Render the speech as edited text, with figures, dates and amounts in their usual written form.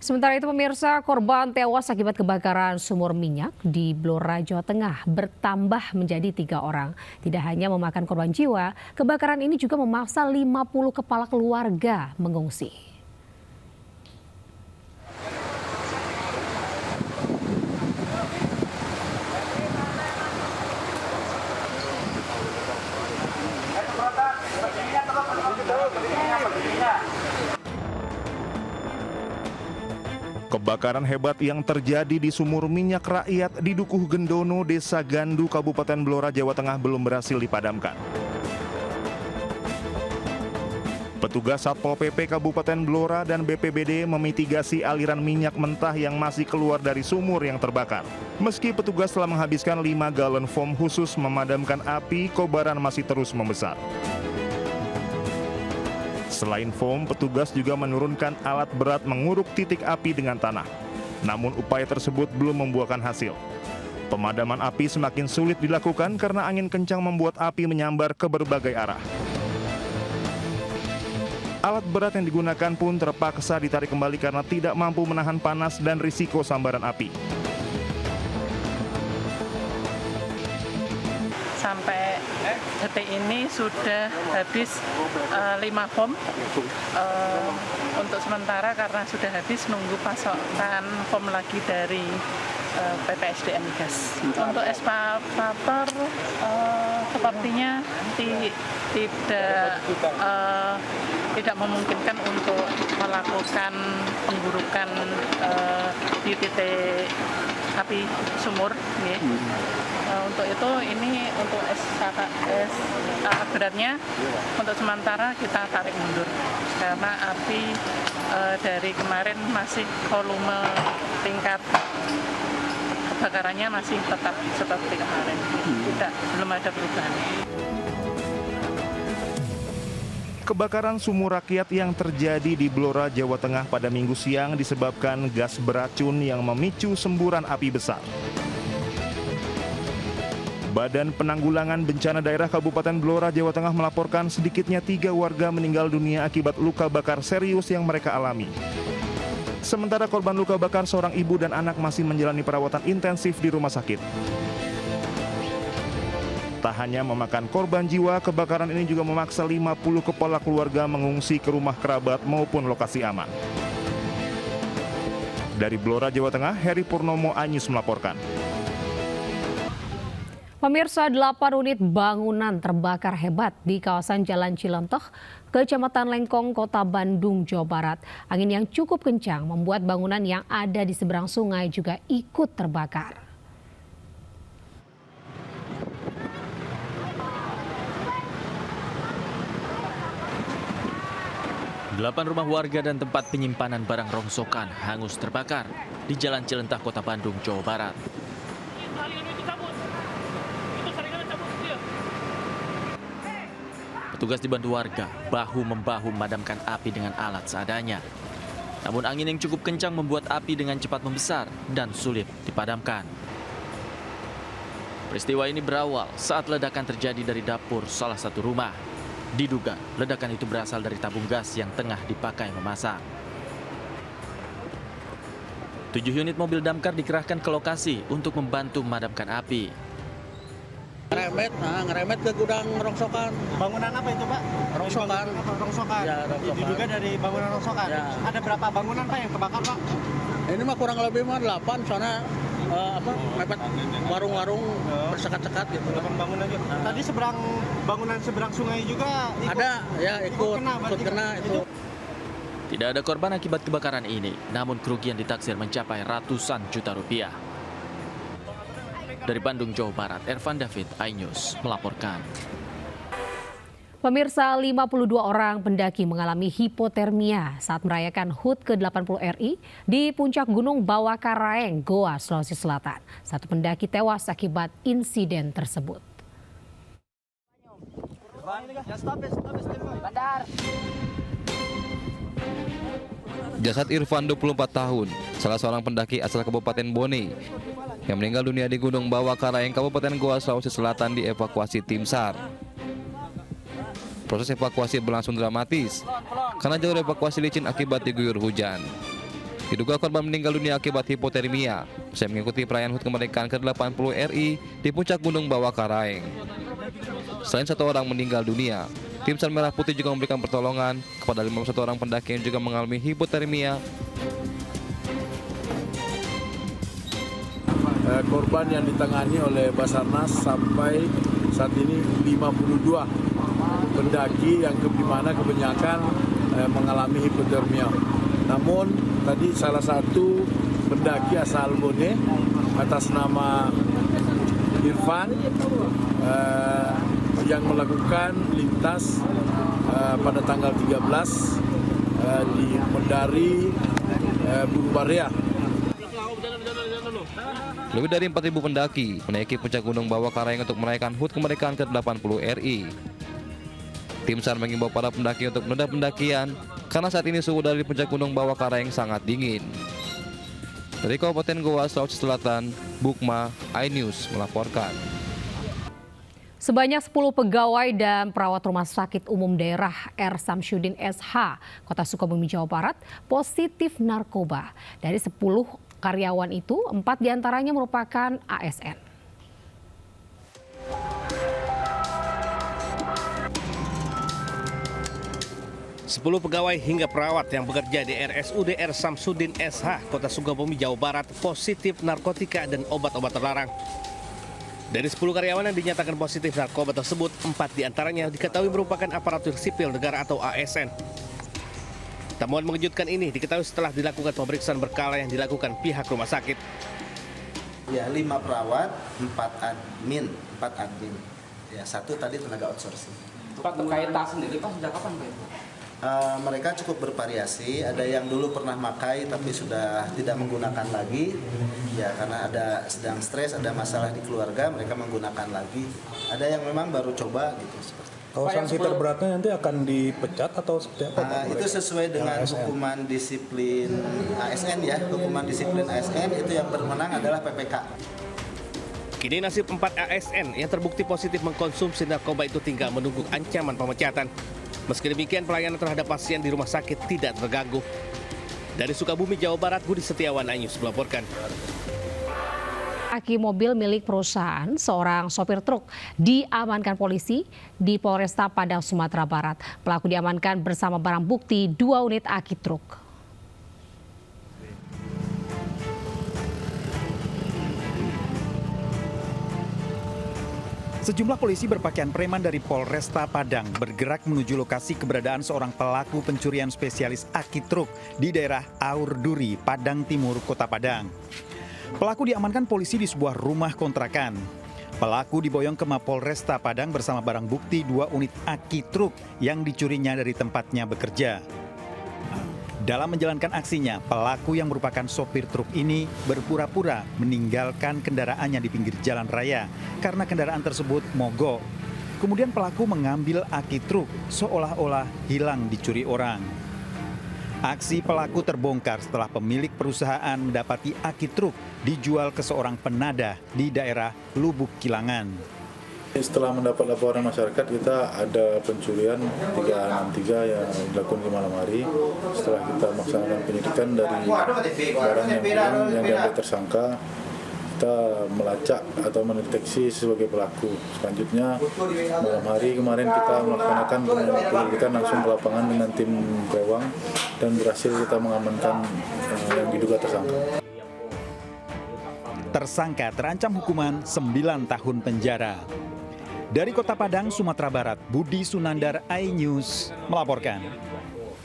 Sementara itu pemirsa, korban tewas akibat kebakaran sumur minyak di Blora, Jawa Tengah bertambah menjadi 3 orang. Tidak hanya memakan korban jiwa, kebakaran ini juga memaksa 50 kepala keluarga mengungsi. Kebakaran hebat yang terjadi di sumur minyak rakyat di Dukuh Gendono, Desa Gandu, Kabupaten Blora, Jawa Tengah belum berhasil dipadamkan. Petugas Satpol PP Kabupaten Blora dan BPBD memitigasi aliran minyak mentah yang masih keluar dari sumur yang terbakar. Meski petugas telah menghabiskan 5 galon foam khusus memadamkan api, kobaran masih terus membesar. Selain foam, petugas juga menurunkan alat berat menguruk titik api dengan tanah. Namun upaya tersebut belum membuahkan hasil. Pemadaman api semakin sulit dilakukan karena angin kencang membuat api menyambar ke berbagai arah. Alat berat yang digunakan pun terpaksa ditarik kembali karena tidak mampu menahan panas dan risiko sambaran api. Sampai detik ini sudah habis 5 foam. Untuk sementara karena sudah habis nunggu pasokan foam lagi dari PPSDM Gas. Untuk eskavator sepertinya tidak memungkinkan untuk melakukan penggurukan di titik api sumur. Untuk itu ini untuk beratnya untuk sementara kita tarik mundur karena api dari kemarin masih volume tingkat kebakarannya masih tetap seperti kemarin, belum ada perubahan. Kebakaran sumur rakyat yang terjadi di Blora, Jawa Tengah pada Minggu siang disebabkan gas beracun yang memicu semburan api besar. Badan Penanggulangan Bencana Daerah Kabupaten Blora, Jawa Tengah melaporkan sedikitnya 3 warga meninggal dunia akibat luka bakar serius yang mereka alami. Sementara korban luka bakar seorang ibu dan anak masih menjalani perawatan intensif di rumah sakit. Tak hanya memakan korban jiwa, kebakaran ini juga memaksa 50 kepala keluarga mengungsi ke rumah kerabat maupun lokasi aman. Dari Blora, Jawa Tengah, Heri Purnomo Anyus melaporkan. Pemirsa, 8 unit bangunan terbakar hebat di kawasan Jalan Cilontoh, Kecamatan Lengkong, Kota Bandung, Jawa Barat. Angin yang cukup kencang membuat bangunan yang ada di seberang sungai juga ikut terbakar. Delapan rumah warga dan tempat penyimpanan barang rongsokan hangus terbakar di Jalan Cilentah, Kota Bandung, Jawa Barat. Petugas dibantu warga bahu-membahu memadamkan api dengan alat seadanya. Namun angin yang cukup kencang membuat api dengan cepat membesar dan sulit dipadamkan. Peristiwa ini berawal saat ledakan terjadi dari dapur salah satu rumah. Diduga ledakan itu berasal dari tabung gas yang tengah dipakai memasak. 7 unit mobil damkar dikerahkan ke lokasi untuk membantu memadamkan api. Ngeremet ke gudang rongsokan. Bangunan apa itu, Pak? Rongsokan. Rongsokan. Ya, rongsokan. Diduga dari bangunan rongsokan. Ya. Ada berapa bangunan, Pak, yang kebakar, Pak? Ini mah kurang lebih 8, soalnya mepet warung-warung bersekat-sekat gitu. 8 bangunan juga. Tadi bangunan seberang sungai juga Ada, ya ikut kena itu. Tidak ada korban akibat kebakaran ini, namun kerugian ditaksir mencapai ratusan juta rupiah. Dari Bandung, Jawa Barat, Ervan David, iNews melaporkan. Pemirsa, 52 orang pendaki mengalami hipotermia saat merayakan HUT ke-80 RI di puncak Gunung Bawakaraeng, Goa, Sulawesi Selatan. 1 pendaki tewas akibat insiden tersebut. Jasad Irfan, 24 tahun, salah seorang pendaki asal Kabupaten Bone, yang meninggal dunia di Gunung Bawakaraeng, Kabupaten Goa, Sulawesi Selatan dievakuasi tim SAR. Proses evakuasi berlangsung dramatis karena jalur evakuasi licin akibat diguyur hujan. Diduga korban meninggal dunia akibat hipotermia. Saya mengikuti perayaan HUT kemerdekaan ke-80 RI di puncak Gunung Bawah Karaeng. Selain 1 orang meninggal dunia, tim SAR Merah Putih juga memberikan pertolongan kepada 51 orang pendaki yang juga mengalami hipotermia. Korban yang ditangani oleh Basarnas sampai saat ini 52 pendaki yang dimana kebanyakan mengalami hipotermia. Namun tadi salah satu pendaki asal Bone atas nama Irfan yang melakukan lintas pada tanggal 13 di Mendari Gunung Barea. Lebih dari 4.000 pendaki menaiki puncak Gunung Bawah Karaeng untuk merayakan HUT kemerdekaan ke-80 RI. Tim SAR mengimbau para pendaki untuk menunda pendakian karena saat ini suhu udara di puncak Gunung Bawah Karaeng sangat dingin. Dari Kabupaten Goa, Sulawesi Selatan, Bukma, iNews melaporkan. Sebanyak 10 pegawai dan perawat Rumah Sakit Umum Daerah R. Samsudin SH, Kota Sukabumi, Jawa Barat, positif narkoba. Dari 10 karyawan itu, 4 diantaranya merupakan ASN. Sepuluh pegawai hingga perawat yang bekerja di RSUD R. Samsudin SH, Kota Sukabumi, Jawa Barat, positif narkotika dan obat-obat terlarang. Dari 10 karyawan yang dinyatakan positif narkoba tersebut, 4 diantaranya diketahui merupakan aparatur sipil negara atau ASN. Temuan mengejutkan ini diketahui setelah dilakukan pemeriksaan berkala yang dilakukan pihak rumah sakit. Ya, 5 perawat, 4 admin. Ya, 1 tadi tenaga outsourcing. Pak, terkait tas sendiri, Pak, sejak kapan, Pak? Mereka cukup bervariasi, ada yang dulu pernah makai tapi sudah tidak menggunakan lagi, ya karena ada sedang stres, ada masalah di keluarga, mereka menggunakan lagi. Ada yang memang baru coba gitu. Kalau sanksi terberatnya nanti akan dipecat atau seperti apa? Itu sesuai dengan hukuman disiplin ASN ya, hukuman disiplin ASN itu yang berwenang adalah PPK. Kini nasib 4 ASN yang terbukti positif mengkonsumsi narkoba itu tinggal menunggu ancaman pemecatan. Meski demikian, pelayanan terhadap pasien di rumah sakit tidak terganggu. Dari Sukabumi, Jawa Barat, Budi Setiawan, iNews melaporkan. Aki mobil milik perusahaan, seorang sopir truk, diamankan polisi di Polresta Padang, Sumatera Barat. Pelaku diamankan bersama barang bukti 2 unit aki truk. Sejumlah polisi berpakaian preman dari Polresta Padang bergerak menuju lokasi keberadaan seorang pelaku pencurian spesialis aki truk di daerah Aur Duri, Padang Timur, Kota Padang. Pelaku diamankan polisi di sebuah rumah kontrakan. Pelaku diboyong ke Mapolresta Padang bersama barang bukti 2 unit aki truk yang dicurinya dari tempatnya bekerja. Dalam menjalankan aksinya, pelaku yang merupakan sopir truk ini berpura-pura meninggalkan kendaraannya di pinggir jalan raya karena kendaraan tersebut mogok. Kemudian pelaku mengambil aki truk seolah-olah hilang dicuri orang. Aksi pelaku terbongkar setelah pemilik perusahaan mendapati aki truk dijual ke seorang penadah di daerah Lubuk Kilangan. Setelah mendapat laporan masyarakat, kita ada pencurian 363 yang dilakukan di malam hari. Setelah kita melaksanakan penyidikan dari barang yang hilang yang diambil tersangka, kita melacak atau mendeteksi sebagai pelaku. Selanjutnya malam hari kemarin kita melaksanakan penyelidikan langsung ke lapangan dengan tim Brewang dan berhasil kita mengamankan yang diduga tersangka. Tersangka terancam hukuman 9 tahun penjara. Dari Kota Padang, Sumatera Barat, Budi Sunandar, iNews melaporkan.